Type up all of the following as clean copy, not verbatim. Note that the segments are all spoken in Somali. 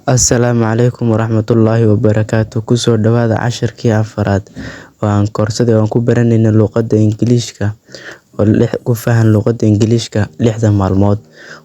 Assalaamu calaykum waraxmatullaahi wabarakaatuh. Kusoo dhawaada casharkii afaraad oo aan koorsaday oo aan ku baranayno luqadda Ingiriiska oo ku fahan luqadda Ingiriiska 6 maalmood.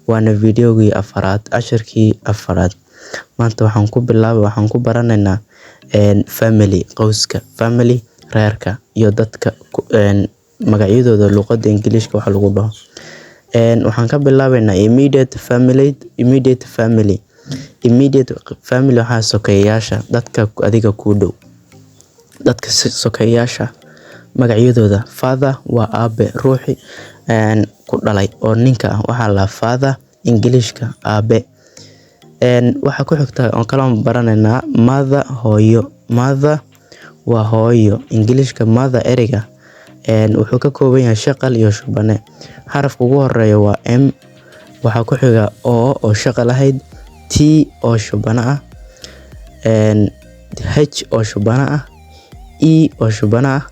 Waana videogii afaraad, casharkii afaraad. Maanta waxaan ku baranaynaa family, qoyska, family, reerka iyo dadka magacyadooda luqadda Ingiriiska waxa lagu dhaho. Waxaan ka bilaabaynaa immediate family. Immediate family waxaa sokeeyaasha dadka adiga ku dhow. Dadka sokeeyaasha magacyadooda father waa aabe ruuxi ku dhalay oo ninka ah waxaa la father Ingiriiska aabe. Waxa ku xigta oo kala baranaynaa mother hooyo. Mother waa hooyo Ingiriiska mother ereyga wuxuu ka kooban yahay shaqal iyo shubane. Xarafka ugu horeeya waa M, waxa ku xiga O oo shaqal ahayd, T oo shubana ah, H oo shubana ah, E oo shubana ah,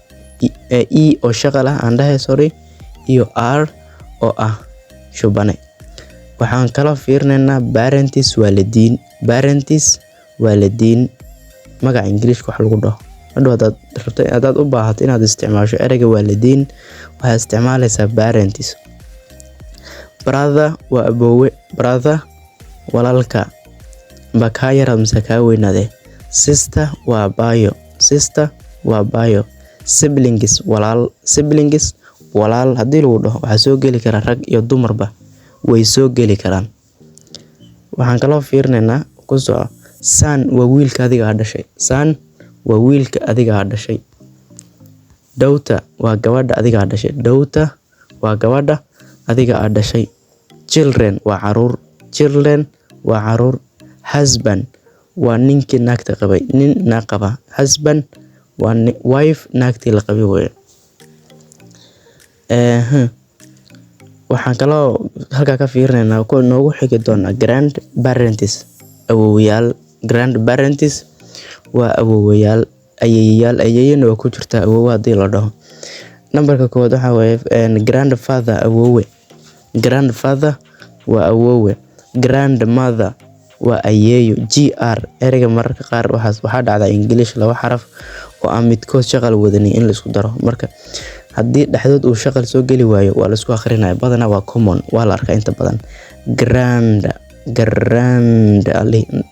E oo shaqal ah iyo R oo ah shubane. Waxaan kala fiirinaynaa parents waalidiin. Parents waalidiin magaca Ingiriiska waxa lagu dhaho. Hadaad u baahato inaad isticmaasho ereyga waalidiin waxaad isticmaalaysaa parents. Brother waa aboowe. Brother walaalka kaa yar mise kaa weynaade. Sister waa baayo. Sister waa baayo. Siblings walaal. Siblings walaal haddii lagu dhaho waxaa soo geli kara rag iyo dumarba way soo geli karaan. Waxaan kala fiirinaynaa ku soo son waa wiilka adiga dhashay. Son waa wiilka adiga dhashay. Daughter waa gabadha adiga dhashay. Daughter waa gabadha adiga dhashay. Children waa caruur. Children waa caruur. Husband waa ninkii naagta qabay. Nin naag qaba. Husband waa wife naagtii la qabay weeye. Waxaan kaloo halka ka fiirinaynaa ku noogu xigi doona grandparents awoowayaal. Grandparents waa awoowayaal. Ayeeyana waa ku jirta awoowa haddii la dhaho. Nambarka koowaad waxa weeye grandfather awoowe. Grandfather waa awoowe. Grandmother waa ayeeyo. GR ereyga mararka qaar waxaa dhacda English laba xaraf oo aan midkood shaqal wadanin in la isku daro. Marka haddii dhexdood uu shaqal soo geli waayo waa la isku akhrinayaa. Badana waa common, waa la arkaa inta badan.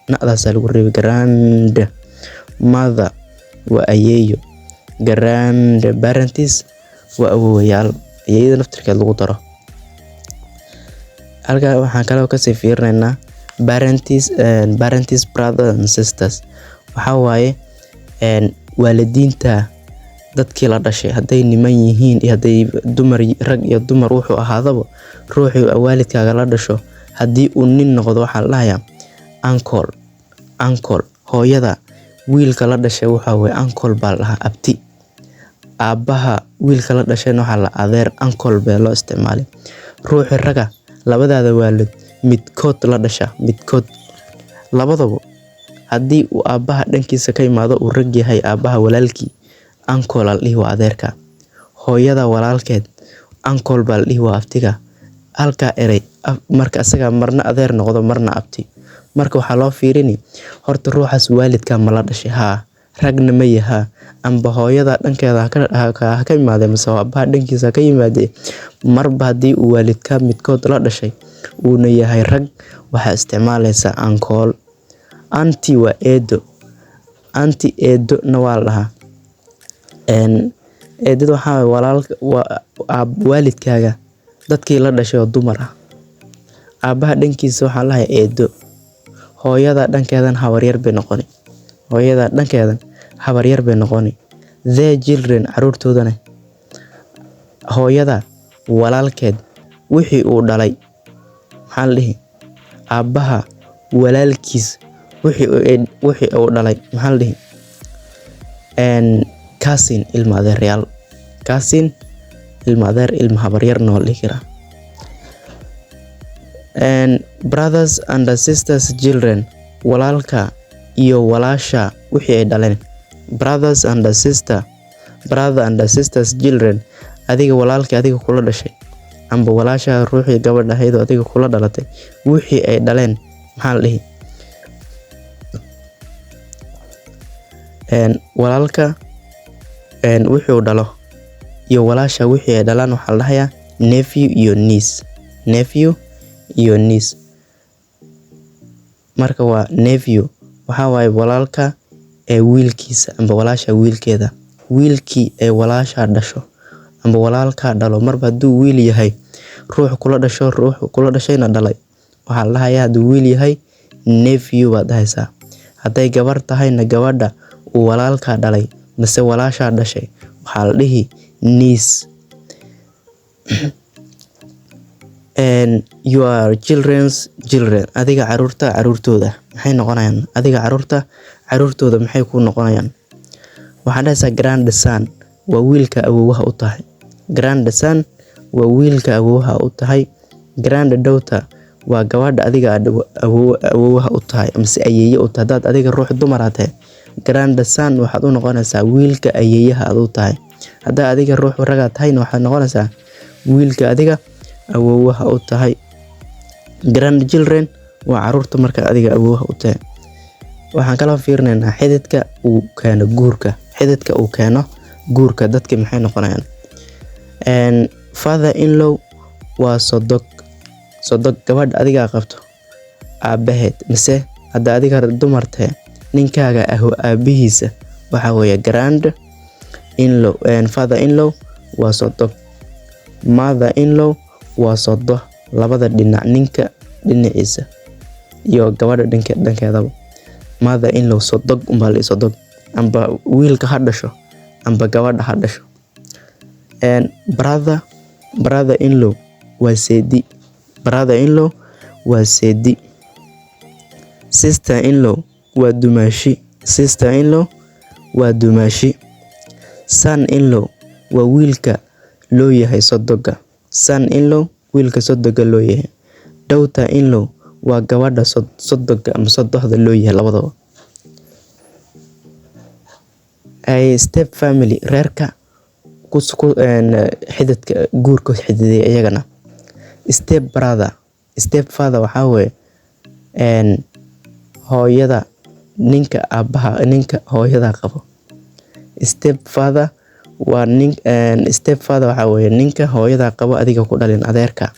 Nadaas lagu reebay. Grandmother waa ayeeyo. Grandparents waa awoowayaal. Ayeeyada naftirkeed lagu daro. Halka waxaan kaloo ka sii fiirinaynaa parents brothers and sisters. Waxa waaye waalidiinta dadkii la dhashay hadday niman yihiin iyo hadday rag iyo dumar wuxuu ahaadaba ruuxii waalidkaaga la dhasho haddii uu nin noqdo waxaa la dhahayaa uncle. Hooyada wiilka la dhashay waxa weeye uncle baa la dhahaa abti. Aabaha wiilka la dhashayna waxaa la adeer uncle baa loo isticmaalay. Ruuxi raga labadaada waalid midkood la dhasha midkood labadaba haddii uu aabaha dhankiisa ka imaado uu rag yahay aabaha walaalkii uncle la dhihi waa adeerka. Hooyada walaalkeed uncle baa la dhihi waa abtiga. Halka erey marka asaga marna adeer noqdo marna abti. Marka waxaa loo fiirini horta ruuxaas waalidka ma la dhashay ragna ma yaha amba hooyada dhankeeda ka imaade mise aabaha dhankiisa ka yimaade marba haddii uu waalidka midkood la dhashay uuna yahay rag waxaa isticmaalaysaa uncle. Auntie waa eedo. Auntie eedo na waa la dhahaa. Eedada waxaa walaalka waalidkaaga dadkii la dhashay oo dumar ah. Aabaha dhankiisa waxaa la dhahaa eedo. Hooyada dhankeedan habaryar bay noqoni. Hooyada dhankeedan habaryar bay noqoni. Their children caruurtoodana. Hooyada walaalkeed wixii uu dhalay maxaa la dhihi aabaha walaalkiis wixii uu dhalay maxaa la dhihi cousin ilma adeeryaal. Cousin ilma adeer ilma habaryarna waa la dhihi karaa. Brothers and sisters children walaalka iyo walaasha wixii ay dhaleen. Brother and sisters children adiga walaalka adiga kula dhashay amba walaasha ruuxii gabadha ahayd adiga kula dhalatay wixii ay dhaleen maxaa la dhihi walaalka wuxuu dhalo iyo walaasha wixii ay dhalaan waxa la dhahayaa nephew iyo niece. Marka waa nephew waxa waaye walaalka wiilkiisa amba walaasha wiilkeeda, wiilkii ay walaasha dhasho amba walaalka dhalo. Marba haduu wiil yahay ruux kula dhashayna dhalay, waxa la dhahayaa haduu wiil yahay nephew baad dhahaysaa. Haday gabar tahayna gabadha uu walaalka dhalay mise walaasha dhashay waxa la dhihi niece. Your children's children, adiga caruurtooda maxay noqonayaan? Adiga caruurtooda maxay ku noqonayaan? Waxaan dhahaysaa grandson waa wiilka awoowaha u tahay. Grandson waa wiilka awoowaha u tahay. Granddaughter waa gabadha adiga awoowaha u tahay mise ayeeye u tahay. Dad adiga ruux dumar ah grandson waxaad u noqonaysaa wiilka ayeeyaha aad u tahay. Hadaa adiga ruux raga tahayna waxaad noqonaysaa wiilka adiga awoowaha u tahay. Grandchildren waa caruurta marka adiga awoowaha u tahay. Waxaan kala fiirinaynaa xididka uu keeno guurka dadka maxay noqonayaan? Father in law waa sodog gabadha adiga qabto aabaheed, mise hadaa adiga dumar tahay ninkaaga aabihiisa waxa weeye grand in law. Father in law waa sodog, mother in law waa sodo labada dhinac, ninka dhinaciisa iyo gabadha dhankeedaba. Mother in law sodog sodog amba wiilka ha dhasho amba gabadha ha dhasho. Brother in law waa seedi. Sister in law waa dumaashi. Son in law waa wiilka loo yahay sodoga. Wiilka sodoga loo yahay. Daughter in law waa gabadha sodoga ama sodohda loo yahay labadaba. Step family reerka xididka guurka xididay iyagana. Step father waxa weeye hooyada ninka hooyada qabo. Step father waxa weeye ninka hooyada qabo adiga ku dhalin adeerka.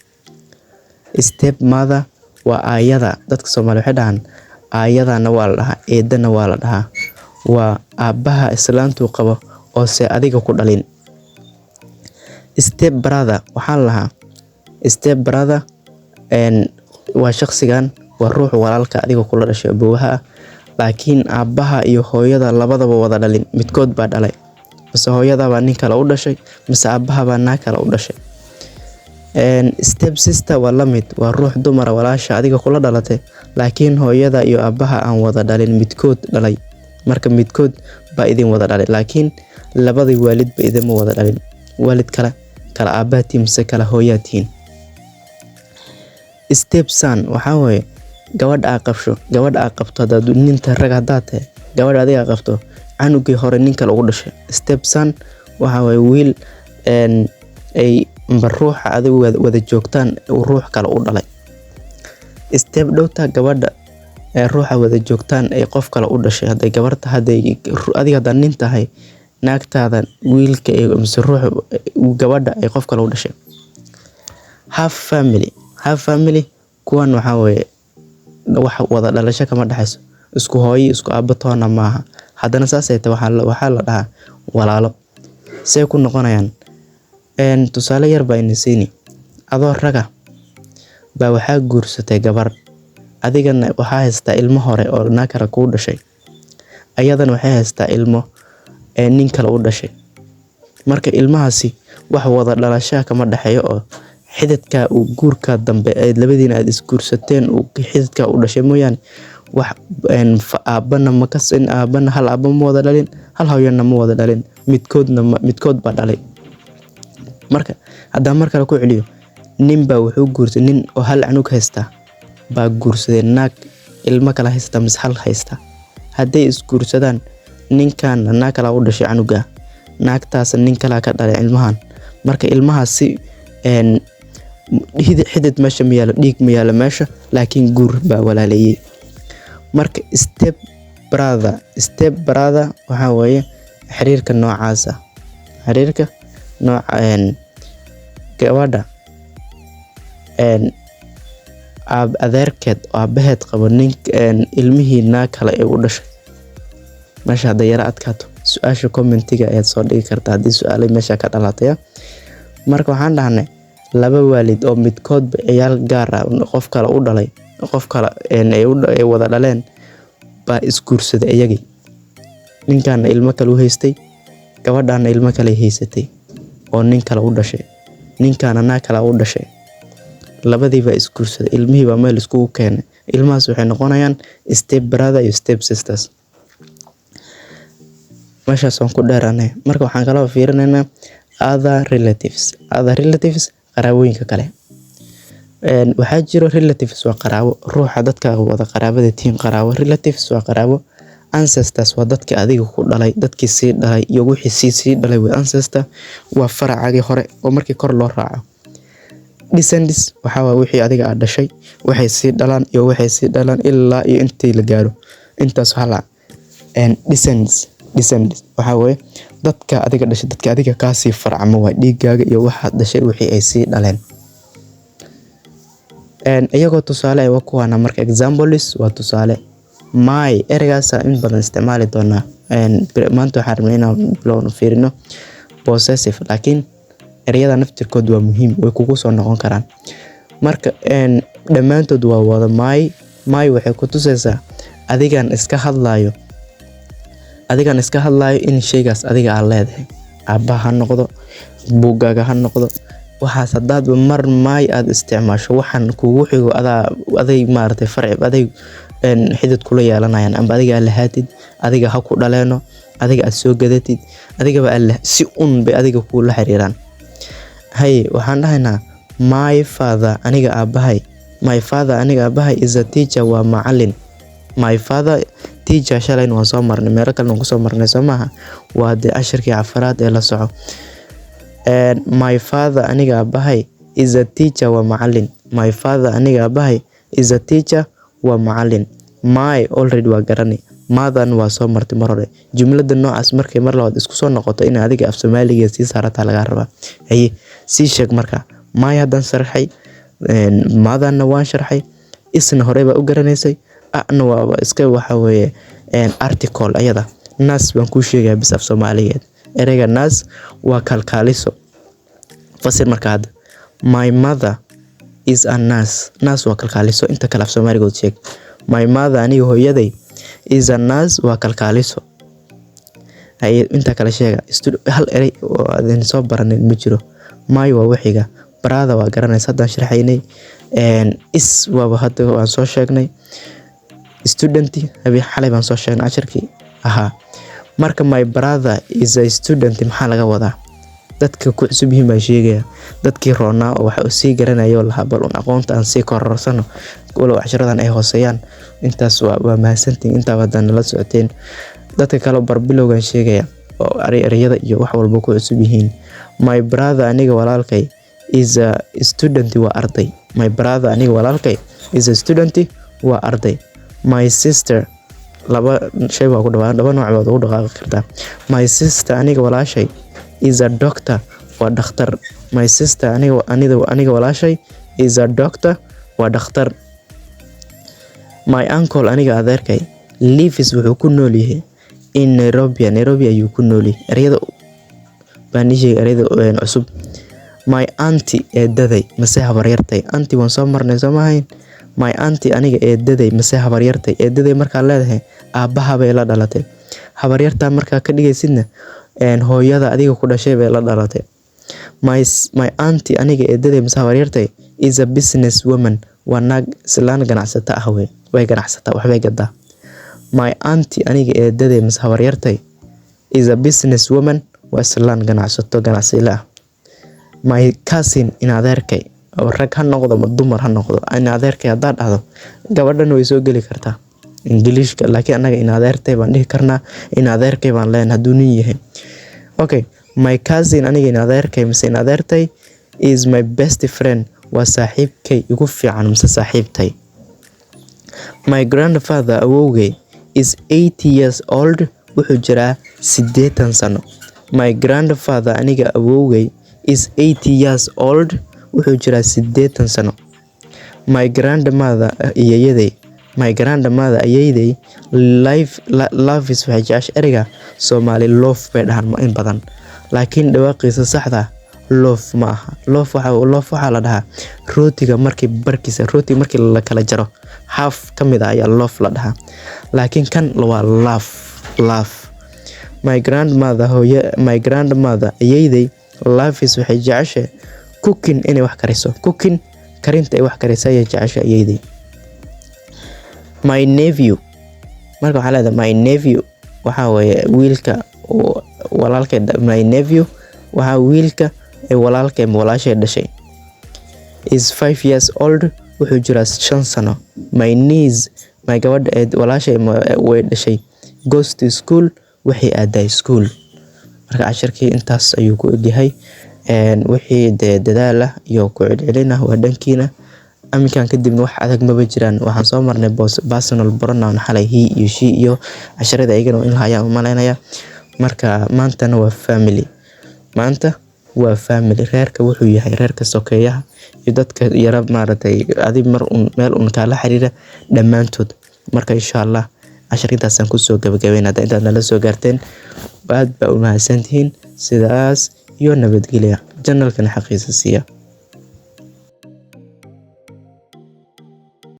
Step mother waa aayada. Dadka Soomaali waxay dhahaan aayadana waa la dhahaa, eedana waa la dhahaa. Waa aabaha islaantu qabo oo se adiga ku dhalin. Step brother waxa la dhahaa waa shakhsigan waa ruux walaalka adiga kula dhashay awoowaha, laakiin aabaha iyo hooyada labadaba wada dhalin, midkood baa dhalay. Mise hooyada baa nin kale u dhashay mise aabaha baa naag kale u dhashay. Step sister waa la mid, waa ruux dumar walaasha adiga kula dhalatay, laakiin hooyada iyo aabaha aan wada dhalin, midkood dhalay. Marka midkood baa idin wada dhalay, laakiin labadii waalid ba idin wada dhalin. Waalid kala aabaha mise kala hooyaa tihiin. Step son waxa weeye gabadha aad qabto hadaad ninta rag hadaad tahay, gabadha adiga qabto canugii hore nin kale ugu dhashay. Step son waxa weeye wiil ay ruuxa adiga wada joogtaan ruux kale u dhalay. Step daughter gabadha ruuxa wada joogtaan ay qof kale u dhashay. Haday gabarta adiga hadaa nin tahay naagtaada wiilka mise ruux gabadha ay qof kale u dhashay. Half family kuwan waxa weeye wax wada dhalasho kama dhaxayso, isku hooyo isku aabba toona maaha. Haddana saas ay tahay waxaa la dhahaa walaalo. Say ku noqonayaan tusaale yar baa inasiini. Adoo raga baa waxaa guursatay gabar, adigana waxaa haystaa ilmo hore oo naag kale kuu dhashay, ayadana waxay haystaa ilmo nin kale u dhashay. Marka ilmahaasi wax wada dhalasho kama dhaxayo oo xididka uu guurka dambe ay labadiina aad isguursateen uu xididka u dhashay mooyaan wax aabana ma kasin, aabana hal aaba ma wada dhalin, hal hooyana ma wada dhalin, midkood baa dhalay. Marka haddaan mar kale ku celiyo, nin baa wuxuu guursaday nin oo hal canug haysta baa guursaday naag ilmo kale haysta mise hal haysta. Hadday isguursadaan ninkan naag kale u dhashay canuga, naagtaas nin kale ka dhalay ilmahan. Marka ilmahaasi xidid meesha ma yaalo, dhiig ma yaalo meesha, laakiin guur baa walaaleeyay. Marka step brother. Step brother waxa weeye xiriirka noocaas ah. Xiriirka nooca gabadha adeerkeed oo aabaheed qabo ilmihiina kale ee u dhashay. Meesha hadda yara adkaato su'aasha commentiga ayaad soo dhigi kartaa haddii su'aalo meesha ka dhalatay. Marka waxaan dhahnay laba waalid oo midkoodba ciyaal gaar ah qof kale u dhalay, qof kale ay wada dhaleen baa isguursaday iyagii. Ninkan ilmo kale u haystay, gabadhan ilmo kale haysatay oo nin kale u dhashay. Ninkan ana kale u dhashay. Labadiiba isguursaday, ilmihii baa meel isku keenay. Ilmahaas waxay noqonayaan step brother iyo step sisters. Meeshaas aan ku dheeraanay. Marka waxaan kala fiirinaynaa other relatives. Other relatives qaraabooyinka kale. Waxaa jiro relatives waa qaraabo, ruuxa dadka wada qaraabada tiin qaraabo. Relatives waa qaraabo. Ancestors waa dadka adiga ku dhalay, dadkii sii dhalay iyo wixii sii dhalay. Waa ancestor, waa faracagi hore oo markii kor loo raaco. Descendants waxa waa wixii adiga aad dhashay, waxay sii dhalaan iyo waxay sii dhalaan ilaa iyo intii la gaaro. Intaas hala descendants waxa weeye dadka adiga dhashay, dadka adiga ka sii farcamo waa dhiigaaga iyo waxa dhashay wixii ay sii dhaleen. Iyagoo tusaale ay kuwana marka examples waa tusaale. My ergaas in badan isticmaali doona maanta waxaan rabnaa inaan bilowno fiirino possessive, laakiin erayada naftirkood waa muhiim, way kugu soo noqon karaan. Marka dhamaantood waa wada my waxay ku tusaysaa adigan iska hadlaayo in shaygaas adiga aad leedahay. Aabba ha noqdo, buugaaga ha noqdo, waxaas hadaad mar my aad isticmaasho waxaan kugu xigo aday maartay farci aday xidid kula yeelanayaan amba adiga la haatid, adiga ha ku dhaleeno, adiga aad soo gadatid, adiga ba Allah si bay adiga ku la xiriiraan. Waxaan dhahaynaa my father aniga aabahay. My father aniga aabahay is a teacher, waa macallin. My father teacher shalay waan soo marnay, meelo kale aan ku soo marnay Soomaha, waa ashirkii afraad ee la soco. My father aniga aabahay is a teacher, waa macallin. My father aniga aabahay is a teacher, waa macallin. My already waa garanay, mother waa soo martay mar hore. Jumlada noocaas markay mar labaad isku soo noqoto in adiga af Soomaaliga si saarata laga rabaa. Si sheeg marka my hadan sharxay, mother waan sharxay, isna hore ba u garanaysay. Ana waa iska waxa weeye article ayada. Nas baan ku sheegay bis af Soomaaliyeed. Ereyga nas waa kalkaaliso. Fasir marka hada my mother is a nurse. Nas waa kalkaaliso. Inta kale af Soomaaliga sheeg. My mother aniga hooyaday is a nurse, waa kalkaaliso. Inta kale sheega hal erey oo aan soo baranay ma jiro. My waa wixiga, brother waa garanaysa hadaan sharxaynay. Is waa hadda waan soo sheegnay. Student xalay baan soo sheegnay ashirkii. Marka my brother is a student maxaa laga wadaa? Dadka ku cusub yihiin baa sheegaya. Dadkii roonaa oo waxa uu sii garanayo laha bal aqoonta aan sii kororsano walow cashiradan ay hooseeyaan. Intaas waa mahadsantiin inta wadan la socoteen. Dadka kale barbilowgan sheegaya oo erayada iyo wax walba ku cusub yihiin. My brother aniga walaalkay is a student, waa arday. My brother aniga walaalkay is a student, waa arday. My sister laba shay waa ku dhawaan, laba nooc baad ugu dhaqaaqi kartaa. My sister aniga walaashay is a doctor, waa dhakhtar. My sister aniga walaashay is a doctor, waa dhakhtar. My uncle aniga adeerkay lives wuxuu ku nool yahay in Nairobi ayuu ku nool yahay. Erayada baanishey erayada cusub. My auntie eedaday mase habaryartay. Auntie waan soo marnay Soomahayn. My auntie aniga eedaday mase habaryartay. Eedaday marka leedahay aabaha bay la dhalatay. Habaryarta marka ka dhigaysidna hooyada adiga ku dhashay bay la dhalatay. My auntie aniga eedaday mase habaryartay is a business woman, waa naag islaan ganacsata ah way ganacsataa waxbay gadaa. My auntie aniga eedaday mase habaryartay is a business woman, waa islaan ganacsato ganacsile ah. My cousin in adeerkay oo rag ha noqdo ma dumar ha noqdo, in adeerkay hadaad dhahdo gabadhan way soo gali kartaa Englishka, laakiin anaga in adeertay baan dhihi karnaa, in adeerkay baan leen haduu nin yahay. My cousin aniga in adeerkay mase in adeertay is my best friend, waa saaxiibkay ugu fiican mase saaxiibtay. My grandfather awowgay is 80 years old. Wuxuu jiraa 80 sano. My grandfather aniga awowgay is 80 years old. Wuxuu jiraa 80 sano. My grandmother ayeeyaday loves waxay jeceshahay ereyga Soomaali love bay dhahan ma in badan, laakiin dhawaaqiisa saxda love ma aha. Love waxaa la dhahaa rootiga markii la kala jaro half kamid ah ayaa love la dhahaa, laakiin kan waa love. My grandmother ayeeyaday loves waxay jeceshahay cooking inay wax kariso. Cooking karinta ay wax kariso ayay jeceshahay ayeeyaday. My nephew marka waxaa leedahay my nephew waxaa weeye wiilka walaalkay. My nephew waxaa wiilka ee walaalkay walaashay dhashay is 5 years old. Wuxuu jiraa 5 sano. My niece gabadha ee walaashay way dhashay goes to school. Waxay aaday school. Marka casharkii intaas ayuu ku egyahay. Wixii dadaal ah iyo ku celcelin ah waa dhankiina. Aminkan kadibna wax adag maba jiraan. Waxaan soo marnay personal pronoun xalay he iyo she iyo casharada ayagana in hayaan umaleynaya. Marka maantana waa family. Reerka wuxuu yahay reerka sokeeyaha iyo dadka yara maaragtay adib meel kala xiriira dhamaantood. Marka insha Allah casharkiintaasaan kusoo gabagabeynaa. Intaad nala soo gaarteen aad baa u mahadsantihiin. Sidaas iyo nabadgelyo. Channelkan xaqiisa siiya.